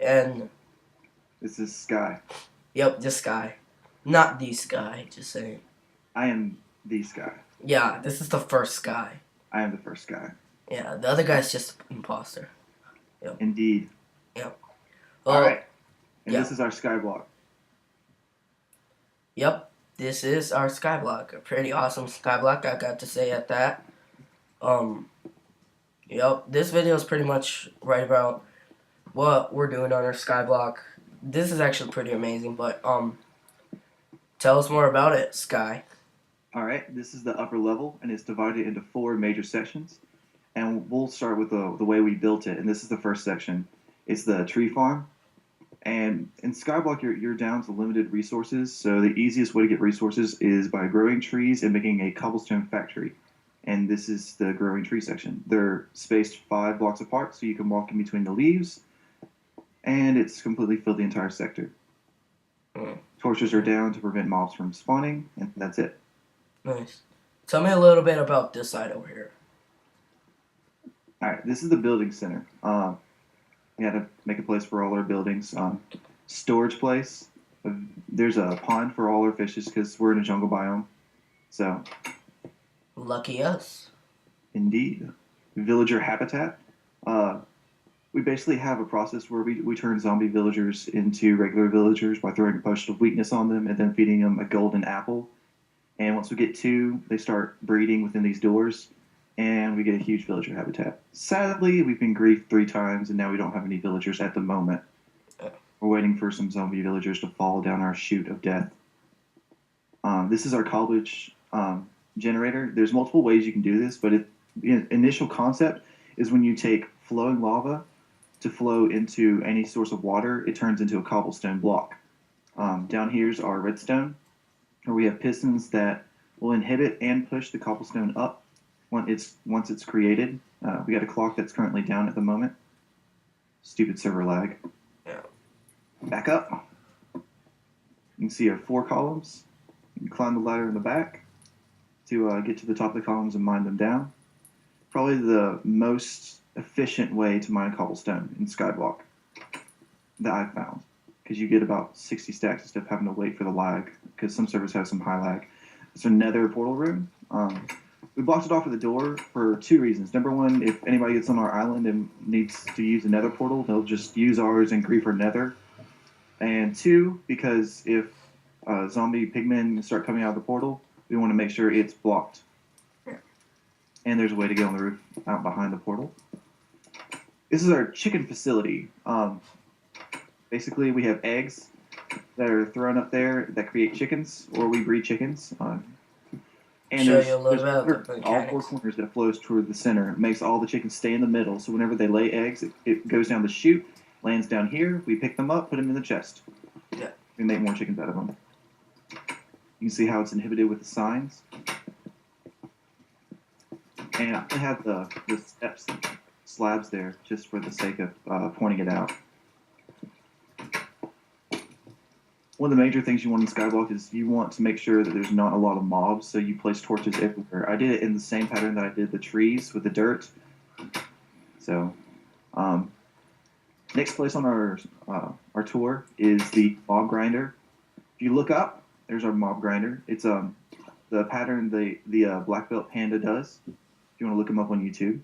and This is Sky. yep, this guy, not the Sky. Just saying. I am the Sky. Yeah, this is the first guy. I am the first Sky. Yeah, the other guy's just imposter. Yep. Indeed. Yep. All Well, right. And yeah. this is our Skyblock. Yep. This is our Skyblock. A pretty awesome Skyblock, I got to say at that. Yep. This video is pretty much right about what we're doing on our Skyblock. This is actually pretty amazing, but tell us more about it, Sky. All right. This is the upper level, and it's divided into 4 major sections. And we'll start with the way we built it. And this is the first section. It's the tree farm. And in Skyblock, you're down to limited resources. So the easiest way to get resources is by growing trees and making a cobblestone factory. And this is the growing tree section. They're spaced 5 blocks apart, so you can walk in between the leaves. And it's completely filled the entire sector. Torches are down to prevent mobs from spawning, and that's it. Nice. Tell me a little bit about this side over here. All right, this is the building center. We had to make a place for all our buildings. Storage place. There's a pond for all our fishes because we're in a jungle biome. So, Lucky us. indeed. Villager habitat. We basically have a process where we turn zombie villagers into regular villagers by throwing a potion of weakness on them and then feeding them a golden apple. And once we get 2, they start breeding within these doors, and we get a huge villager habitat. Sadly, we've been griefed 3 times, and now we don't have any villagers at the moment. We're waiting for some zombie villagers to fall down our chute of death. This is our college generator. There's multiple ways you can do this, but the initial concept is when you take flowing lava to flow into any source of water, it turns into a cobblestone block. Down here's our redstone, where we have pistons that will inhibit and push the cobblestone up once it's created. We got a clock that's currently down at the moment. Stupid server lag. Yeah. Back up. You can see our 4 columns. You can climb the ladder in the back to get to the top of the columns and mine them down. Probably the most efficient way to mine cobblestone in Skyblock that I've found, because you get about 60 stacks instead of having to wait for the lag, because some servers have some high lag. It's a nether portal room. We blocked it off with a door for 2 reasons. Number one, if anybody gets on our island and needs to use a nether portal, they'll just use ours and grief for nether. And 2, because if zombie pigmen start coming out of the portal, we want to make sure it's blocked. And there's a way to get on the roof out behind the portal. This is our chicken facility. Basically, we have eggs that are thrown up there that create chickens, or we breed chickens. And Show there's you a little bit of the all 4 mechanics. corners that flows toward the center. It makes all the chickens stay in the middle, so whenever they lay eggs, it goes down the chute, lands down here, we pick them up, put them in the chest. Yeah. We make more chickens out of them. You can see how it's inhibited with the signs. And I have the steps, slabs there, just for the sake of pointing it out. One of the major things you want in Skyblock is you want to make sure that there's not a lot of mobs, so you place torches everywhere. I did it in the same pattern that I did the trees with the dirt. So, next place on our tour is the mob grinder. If you look up, there's our mob grinder. It's the pattern the black belt panda does. If you want to look him up on YouTube,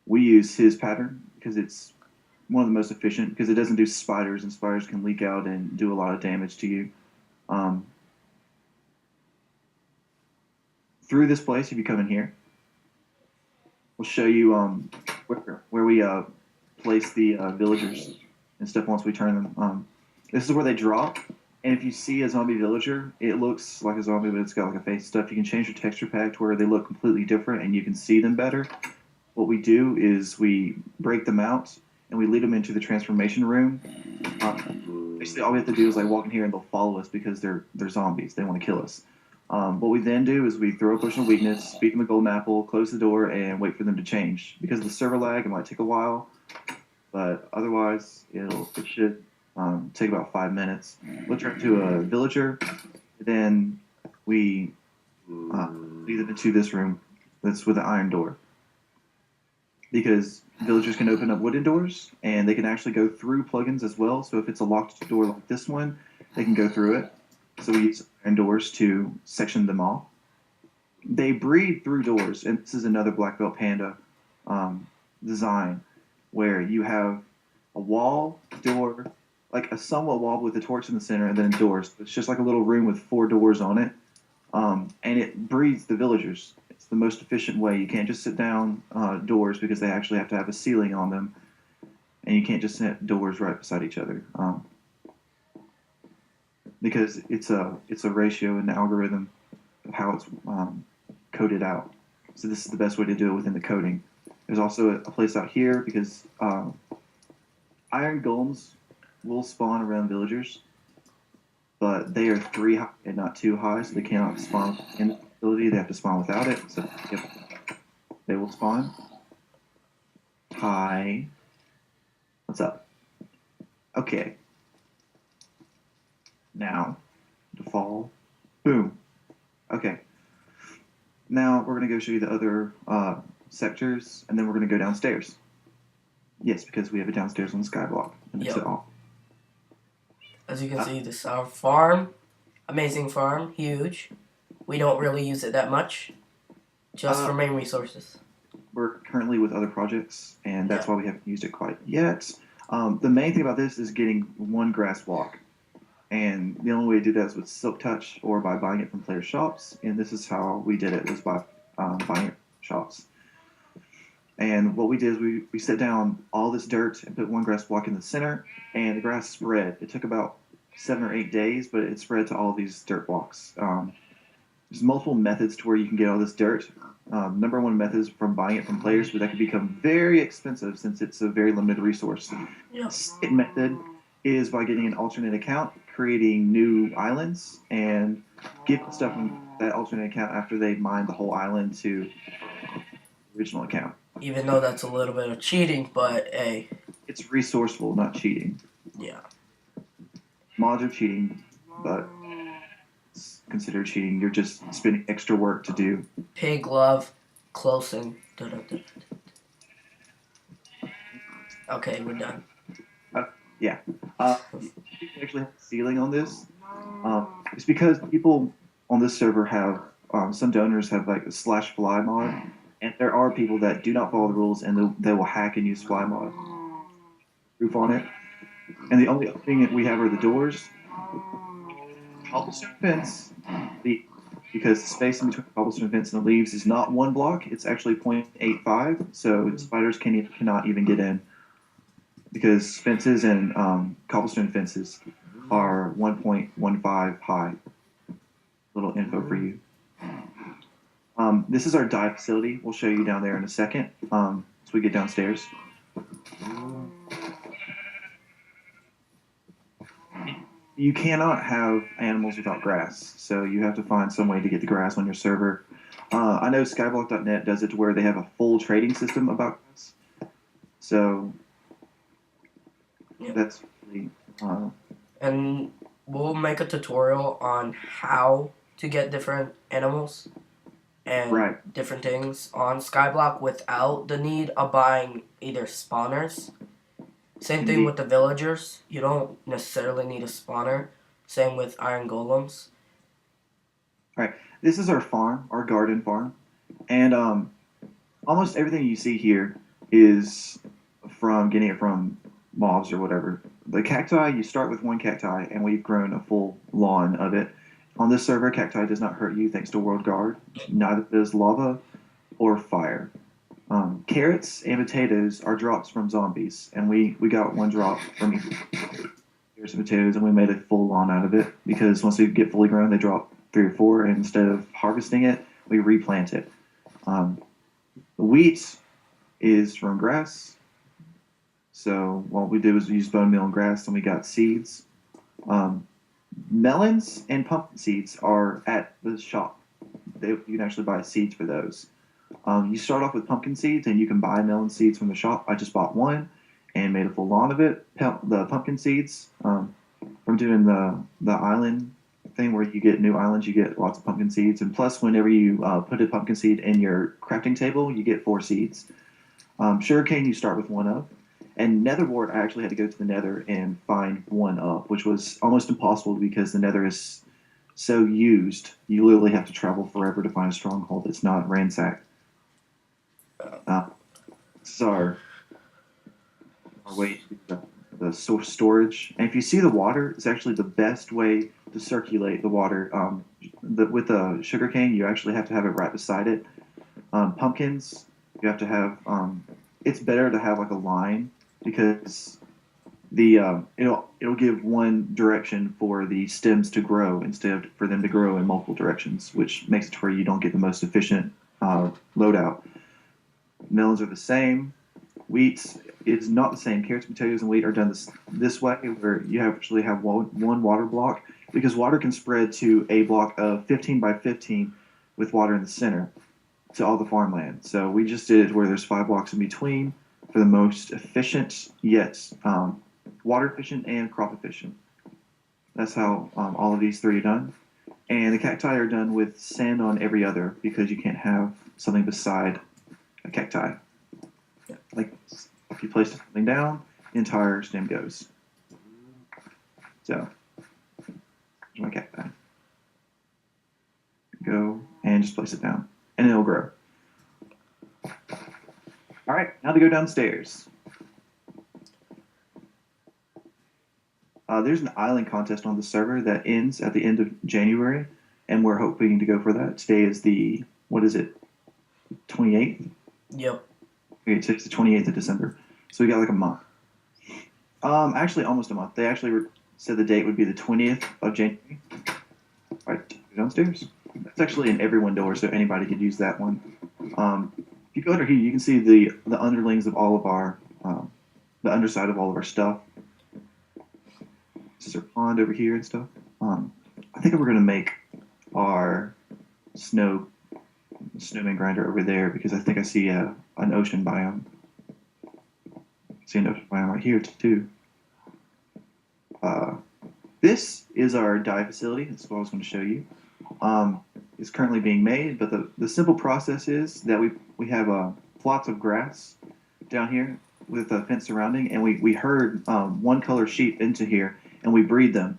we use his pattern because it's one of the most efficient, because it doesn't do spiders, and spiders can leak out and do a lot of damage to you. Through this place, if you come in here, we'll show you where we place the villagers and stuff once we turn them. This is where they drop, and if you see a zombie villager, it looks like a zombie, but it's got like a face and stuff. You can change your texture pack to where they look completely different and you can see them better. What we do is we break them out and we lead them into the transformation room. Basically, all we have to do is like walk in here and they'll follow us because they're zombies. They want to kill us. What we then do is we throw a potion of weakness, feed them a golden apple, close the door, and wait for them to change. Because of the server lag, it might take a while, but otherwise it should take about 5 minutes. We'll turn to a villager, then we lead them into this room that's with an iron door. because villagers can open up wooden doors and they can actually go through plugins as well. So if it's a locked door like this one, they can go through it. So we use iron doors to section them off. They breed through doors, and this is another black belt panda design where you have a wall, door, like a somewhat wall with a torch in the center, and then doors. It's just like a little room with 4 doors on it, and it breeds the villagers. It's the most efficient way. You can't just sit down doors because they actually have to have a ceiling on them, and you can't just set doors right beside each other because it's a ratio and algorithm of how it's coded out. So this is the best way to do it within the coding. There's also a place out here because iron golems will spawn around villagers, but they are 3 high and not 2 high, so they cannot spawn in the facility. They have to spawn without it. So if they will spawn. Hi. What's up? Okay. Now, to fall. Boom. Okay. Now we're going to go show you the other sectors, and then we're going to go downstairs. Yes, because we have it downstairs on the Skyblock. And it's Yep. it all. As you can see, this is our farm. Amazing farm, huge. We don't really use it that much, just for main resources. We're currently with other projects, and that's why we haven't used it quite yet. The main thing about this is getting 1 grass block. And the only way to do that is with Silk Touch or by buying it from player shops. And this is how we did it, was by buying it from shops. And what we did is we set down all this dirt and put 1 grass block in the center, and the grass spread. It took about 7 or 8 days, but it spread to all these dirt blocks. There's multiple methods to where you can get all this dirt. Number 1 method is from buying it from players, but that can become very expensive since it's a very limited resource. Yep. The second method is by getting an alternate account, creating new islands, and giving stuff from that alternate account after they mine the whole island to the original account. Even though that's a little bit of cheating, but hey. It's resourceful, not cheating. Yeah. Mods are cheating, but it's considered cheating. You're just spending extra work to do. Pig love, closing. Okay, we're done. Yeah. You actually have a ceiling on this. It's because people on this server have, some donors have like a /fly mod, and there are people that do not follow the rules and they will hack and use fly mod roof on it. And the only thing that we have are the doors, cobblestone fence, because the space in between the cobblestone fence and the leaves is not 1 block, it's actually 0.85, so spiders cannot even get in. Because fences and cobblestone fences are 1.15 high. Little info for you. This is our dye facility. We'll show you down there in a second as we get downstairs. You cannot have animals without grass, so you have to find some way to get the grass on your server. I know Skyblock.net does it to where they have a full trading system about grass. So that's really, and we'll make a tutorial on how to get different animals and different things on Skyblock without the need of buying either spawners. Same thing with the villagers. You don't necessarily need a spawner. Same with iron golems. Alright, this is our farm, our garden farm. And almost everything you see here is from getting it from mobs or whatever. The cacti, you start with 1 cacti, and we've grown a full lawn of it. On this server, cacti does not hurt you thanks to World Guard. Neither does lava or fire. Carrots and potatoes are drops from zombies, and we got 1 drop from carrots and potatoes, and we made a full lawn out of it because once they get fully grown, they drop 3 or 4, and instead of harvesting it, we replant it. The wheat is from grass. So what we did was we used bone meal and grass, and we got seeds. Melons and pumpkin seeds are at the shop. You can actually buy seeds for those. You start off with pumpkin seeds, and you can buy melon seeds from the shop. I just bought 1 and made a full lawn of it. The pumpkin seeds, from doing the island thing where you get new islands, you get lots of pumpkin seeds. And plus, whenever you put a pumpkin seed in your crafting table, you get 4 seeds. Sugarcane you start with one of. And Netherwort, I actually had to go to the Nether and find one up, which was almost impossible because the Nether is so used. You literally have to travel forever to find a stronghold that's not ransacked. This is our way to the storage. And if you see the water, it's actually the best way to circulate the water. With the sugarcane, you actually have to have it right beside it. Pumpkins, you have to have. It's better to have like a line because it'll give one direction for the stems to grow instead of for them to grow in multiple directions, which makes it to where you don't get the most efficient loadout. Melons are the same. Wheat is not the same. Carrots, potatoes, and wheat are done this way, where you actually have one water block because water can spread to a block of 15 by 15 with water in the center to all the farmland. So we just did it where there's 5 blocks in between for the most efficient, yet water efficient and crop efficient. That's how all of these 3 are done. And the cacti are done with sand on every other because you can't have something beside a cacti. Like if you place something down, the entire stem goes. So here's my cacti. Go and just place it down, and it'll grow. All right, now to go downstairs. There's an island contest on the server that ends at the end of January, and we're hoping to go for that. Today is the, what is it, 28th? Yep. Okay, it's the 28th of December. So we got like a month. Actually, almost a month. They actually said the date would be the 20th of January. All right, downstairs. That's actually an everyone door, so anybody could use that one. If you go under here, you can see the underlings of all of our, the underside of all of our stuff. This is our pond over here and stuff. I think we're going to make our snowman grinder over there because I think I see an ocean biome. I see an ocean biome right here too. This is our dye facility. That's what I was going to show you. It's currently being made, but the simple process is that we have plots of grass down here with a fence surrounding, and we herd one color sheep into here, and we breed them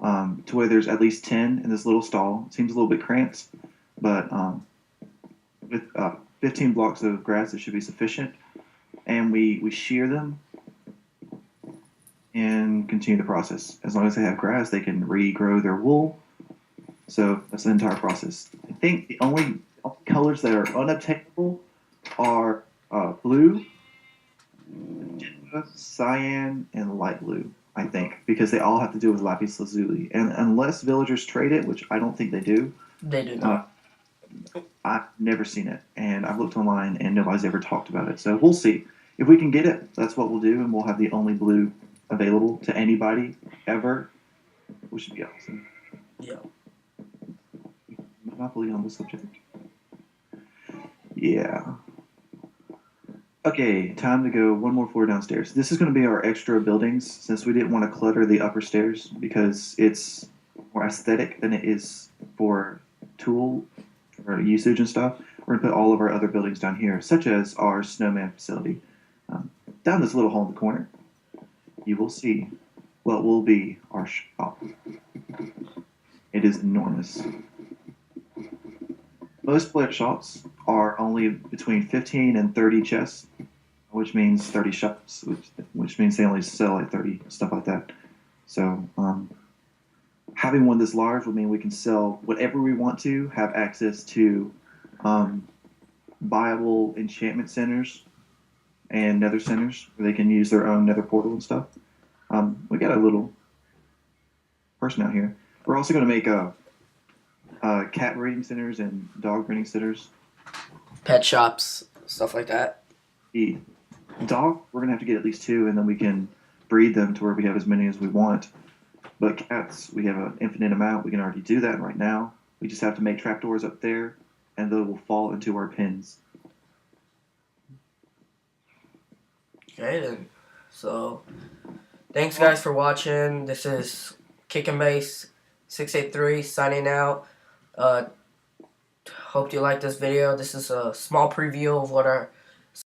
to where there's at least 10 in this little stall. It seems a little bit cramped, but with 15 blocks of grass, it should be sufficient. And we shear them and continue the process. As long as they have grass, they can regrow their wool. So that's the entire process. I think the only colors that are unobtainable are blue, cyan, and light blue, I think, because they all have to do with lapis lazuli. And unless villagers trade it, which I don't think they do. They do not. I've never seen it, and I've looked online, and nobody's ever talked about it. So we'll see. If we can get it, that's what we'll do, and we'll have the only blue available to anybody ever, which would be awesome. Yeah. Monopoly on the subject. Yeah. Okay, time to go one more floor downstairs. This is going to be our extra buildings, since we didn't want to clutter the upper stairs, because it's more aesthetic than it is for tool or usage and stuff. We're going to put all of our other buildings down here, such as our snowman facility. Down this little hole in the corner, you will see what will be our shop. It is enormous. Most player shops are only between 15 and 30 chests, which means 30 shops, which means they only sell like 30, stuff like that. So having one this large would mean we can sell whatever we want to, have access to buyable enchantment centers and nether centers where they can use their own nether portal and stuff. We got a little person out here. We're also going to make cat breeding centers and dog breeding centers. Pet shops, stuff like that. The dog, we're going to have to get at least 2, and then we can breed them to where we have as many as we want. But cats, we have an infinite amount. We can already do that right now. We just have to make trapdoors up there, and they will fall into our pens. Okay, then. So, thanks, guys, for watching. This is Kick and Base 683 signing out. Hope you like this video. This is a small preview of what our